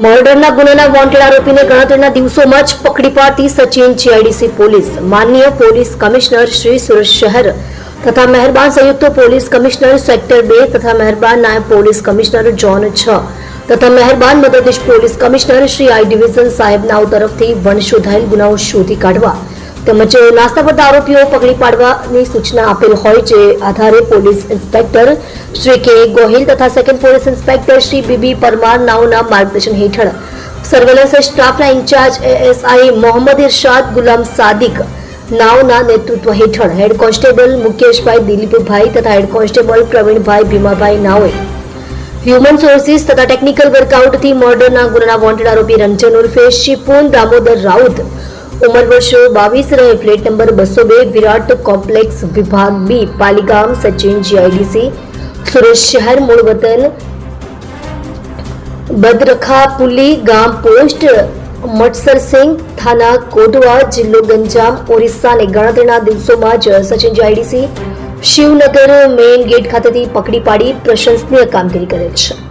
મર્ડરના ગુનાના વોન્ટેડ આરોપીને ગણતરીના દિવસોમાં જ પકડી પાડતી સચિન જીઆઈડીસી પોલીસ. માનનીય પોલીસ કમિશનર શ્રી સુરત શહેર તથા મહેરબાન સંયુક્ત પોલીસ કમિશનર સેક્ટર 2 તથા મહેરબાન નાયબ પોલીસ કમિશનર ઝોન 6 તથા મહેરબાન મદદનીશ પોલીસ કમિશનર શ્રી આઈ ડિવિઝન સાહેબના તરફથી વણશોધાયેલ ગુનાઓ શોધી કાઢવા તેમજ નાસ્તા પડતા આરોપીઓ પકડી પાડવાની સૂચના આપેલ હોય, જે આધારે police inspector Shri K Gohil તથા second police inspector Shri B B Parmar નાઓના માર્ગદર્શન હેઠળ સર્વેલન્સ સ્ટાફના ઇન્ચાર્જ એએસઆઈ મોહમ્મદ ઇરશાદ ગુલામ સાદિક નાઓના નેતૃત્વ હેઠળ હેડ કોન્સ્ટેબલ મુકેશભાઈ દિલીપભાઈ તથા હેડ કોન્સ્ટેબલ પ્રવીણભાઈ ભીમાભાઈ નાઓએ હ્યુમન સોર્સિસ તથા ટેકનિકલ વર્કઆઉટથી મર્ડરના ગુનાના વોન્ટેડ આરોપી રંજન ઉર્ફે શિપુન દામોદર રાઉત, ઉંમર વર્ષ 22, રહે ફ્લેટ નંબર 202, વિરાટ કોમ્પ્લેક્સ, વિભાગ બી, પાલીગામ, સચિન જીઆઈડીસી, સુરત શહેર, મૂળ વતન બદરખાપુલી, ગામ પોસ્ટ મટસરસિંહ, થાના કોટવા, જિલ્લો ગંજામ, ઓરિસ્સાને ગણતરીના દિવસોમાં જ Sachin GIDC Shivnagar main gate ખાતેથી પકડી પાડી પ્રશંસનીય કામગીરી કરેલ છે.